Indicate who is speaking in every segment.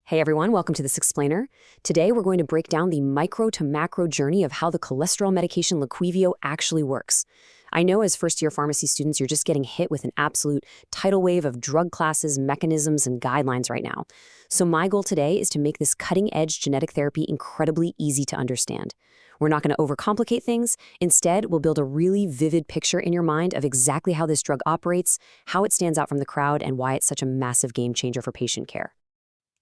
Speaker 1: Hey everyone, welcome to this explainer. Today we're going to break down the micro to macro journey of how the cholesterol medication Leqvio actually works. I know as first-year pharmacy students, you're just getting hit with an absolute tidal wave of drug classes, mechanisms, and guidelines right now. So my goal today is to make this cutting-edge genetic therapy incredibly easy to understand. We're not going to overcomplicate things. Instead, we'll build a really vivid picture in your mind of exactly how this drug operates, how it stands out from the crowd, and why it's such a massive game changer for patient care.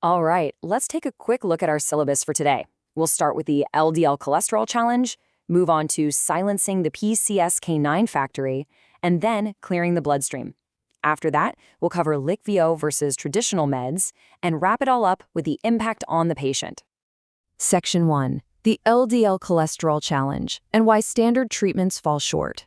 Speaker 1: All right, let's take a quick look at our syllabus for today. We'll start with the LDL cholesterol challenge, move on to silencing the PCSK9 factory, and then clearing the bloodstream. After that, we'll cover Leqvio versus traditional meds and wrap it all up with the impact on the patient. Section 1. The LDL cholesterol challenge and why standard treatments fall short.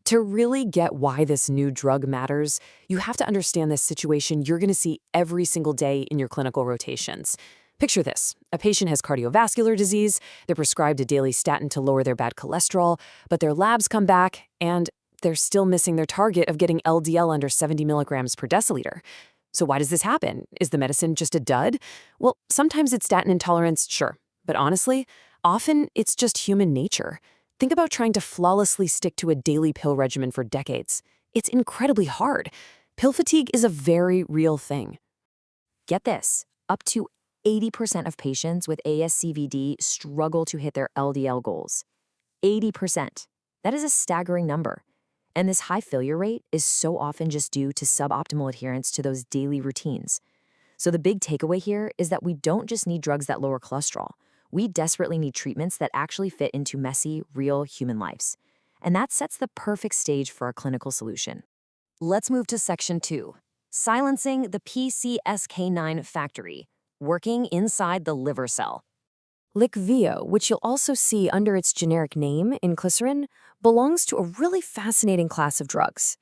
Speaker 1: To really get why this new drug matters, you have to understand this situation you're going to see every single day in your clinical rotations. Picture this. A patient has cardiovascular disease, they're prescribed a daily statin to lower their bad cholesterol, but their labs come back and they're still missing their target of getting LDL under 70 milligrams per deciliter. So why does this happen? Is the medicine just a dud? Well, sometimes it's statin intolerance, sure. But honestly, often it's just human nature. Think about trying to flawlessly stick to a daily pill regimen for decades. It's incredibly hard. Pill fatigue is a very real thing. Get this, up to 80% of patients with ASCVD struggle to hit their LDL goals. 80%. That is a staggering number. And this high failure rate is so often just due to suboptimal adherence to those daily routines. So the big takeaway here is that we don't just need drugs that lower cholesterol. We desperately need treatments that actually fit into messy, real human lives. And that sets the perfect stage for our clinical solution. Let's move to Section 2, silencing the PCSK9 factory, working inside the liver cell. Leqvio, which you'll also see under its generic name, inclisiran, belongs to a really fascinating class of drugs.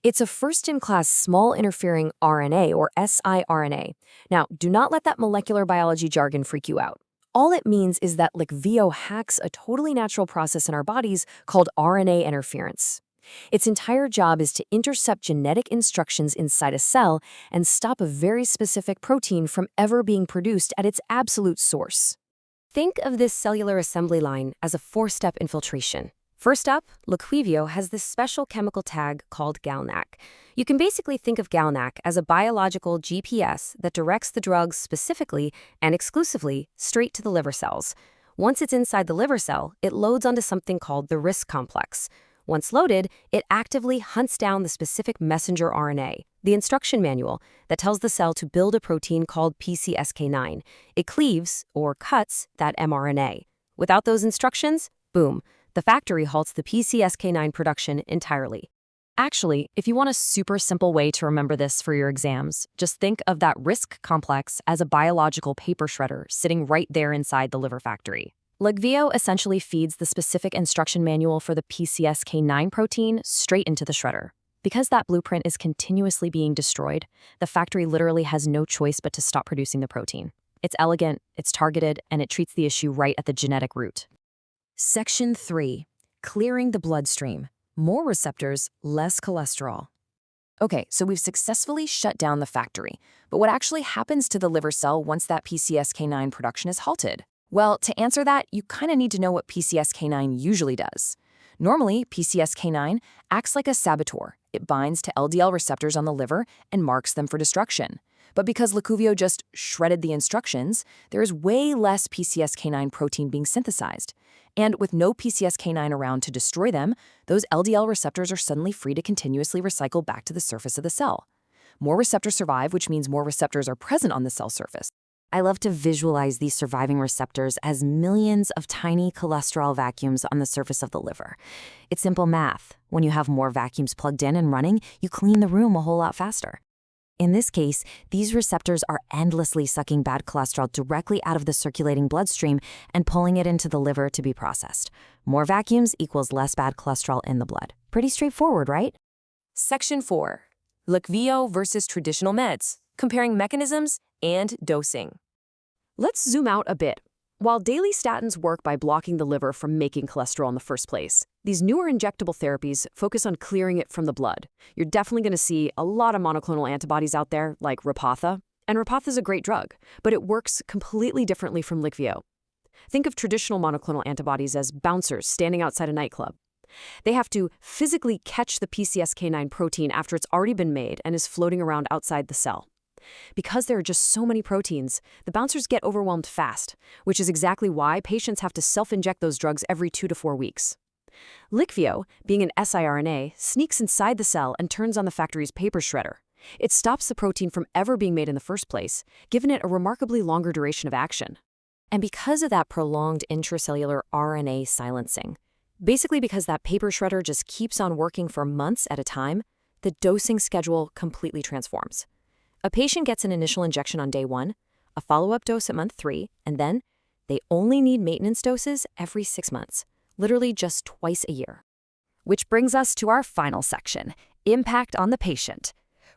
Speaker 1: It's a first-in-class small interfering RNA, or siRNA. Now, do not let that molecular biology jargon freak you out. All it means is that Leqvio hacks a totally natural process in our bodies called RNA interference. Its entire job is to intercept genetic instructions inside a cell and stop a very specific protein from ever being produced at its absolute source. Think of this cellular assembly line as a four-step infiltration. First up, Leqvio has this special chemical tag called GalNAc. You can basically think of GalNAc as a biological GPS that directs the drugs specifically and exclusively straight to the liver cells. Once it's inside the liver cell, it loads onto something called the RISC complex. Once loaded, it actively hunts down the specific messenger RNA, the instruction manual that tells the cell to build a protein called PCSK9. It cleaves, or cuts, that mRNA. Without those instructions, boom, the factory halts the PCSK9 production entirely. Actually, if you want a super simple way to remember this for your exams, just think of that RISC complex as a biological paper shredder sitting right there inside the liver factory. Leqvio essentially feeds the specific instruction manual for the PCSK9 protein straight into the shredder. Because that blueprint is continuously being destroyed, the factory literally has no choice but to stop producing the protein. It's elegant, it's targeted, and it treats the issue right at the genetic root. Section 3. Clearing the bloodstream. More receptors, less cholesterol. Okay, so we've successfully shut down the factory. But what actually happens to the liver cell once that PCSK9 production is halted? Well, to answer that, you kind of need to know what PCSK9 usually does. Normally, PCSK9 acts like a saboteur. It binds to LDL receptors on the liver and marks them for destruction. But because Leqvio just shredded the instructions, there is way less PCSK9 protein being synthesized. And with no PCSK9 around to destroy them, those LDL receptors are suddenly free to continuously recycle back to the surface of the cell. More receptors survive, which means more receptors are present on the cell surface. I love to visualize these surviving receptors as millions of tiny cholesterol vacuums on the surface of the liver. It's simple math. When you have more vacuums plugged in and running, you clean the room a whole lot faster. In this case, these receptors are endlessly sucking bad cholesterol directly out of the circulating bloodstream and pulling it into the liver to be processed. More vacuums equals less bad cholesterol in the blood. Pretty straightforward, right? Section 4. Leqvio versus traditional meds, comparing mechanisms and dosing. Let's zoom out a bit. While daily statins work by blocking the liver from making cholesterol in the first place, these newer injectable therapies focus on clearing it from the blood. You're definitely going to see a lot of monoclonal antibodies out there, like Repatha, And Repatha is a great drug, but it works completely differently from Leqvio. Think of traditional monoclonal antibodies as bouncers standing outside a nightclub. They have to physically catch the PCSK9 protein after it's already been made and is floating around outside the cell. Because there are just so many proteins, the bouncers get overwhelmed fast, which is exactly why patients have to self-inject those drugs every 2 to 4 weeks. Leqvio, being an siRNA, sneaks inside the cell and turns on the factory's paper shredder. It stops the protein from ever being made in the first place, giving it a remarkably longer duration of action. And because of that prolonged intracellular RNA silencing, basically because that paper shredder just keeps on working for months at a time, the dosing schedule completely transforms. A patient gets an initial injection on day 1, a follow-up dose at month 3, and then they only need maintenance doses every 6 months, literally just twice a year. Which brings us to our final section, impact on the patient.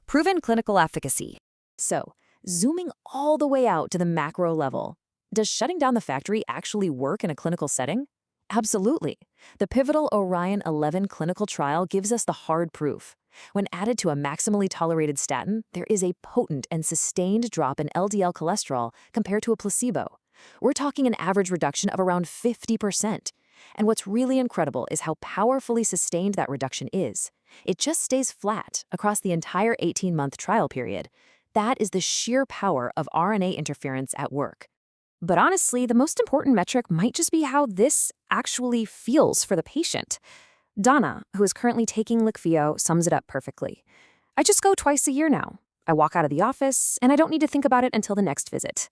Speaker 1: Proven clinical efficacy. So, zooming all the way out to the macro level, does shutting down the factory actually work in a clinical setting? Absolutely. The pivotal Orion 11 clinical trial gives us the hard proof. When added to a maximally tolerated statin, there is a potent and sustained drop in LDL cholesterol compared to a placebo. We're talking an average reduction of around 50%. And what's really incredible is how powerfully sustained that reduction is. It just stays flat across the entire 18-month trial period. That is the sheer power of RNA interference at work. But honestly, the most important metric might just be how this actually feels for the patient. Donna, who is currently taking Leqvio, sums it up perfectly. I just go twice a year now. I walk out of the office, and I don't need to think about it until the next visit.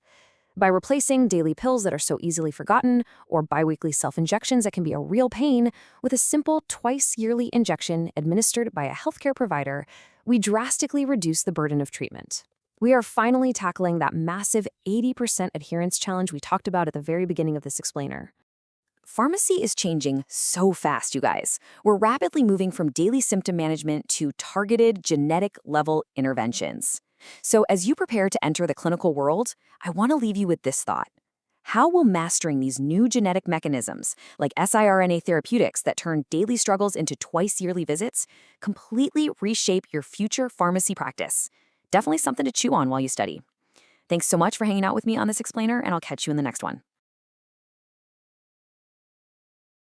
Speaker 1: By replacing daily pills that are so easily forgotten, or biweekly self-injections that can be a real pain, with a simple twice-yearly injection administered by a healthcare provider, we drastically reduce the burden of treatment. We are finally tackling that massive 80% adherence challenge we talked about at the very beginning of this explainer. Pharmacy is changing so fast, you guys. We're rapidly moving from daily symptom management to targeted genetic-level interventions. So as you prepare to enter the clinical world, I want to leave you with this thought. How will mastering these new genetic mechanisms, like siRNA therapeutics that turn daily struggles into twice-yearly visits, completely reshape your future pharmacy practice? Definitely something to chew on while you study. Thanks so much for hanging out with me on this explainer, and I'll catch you in the next one.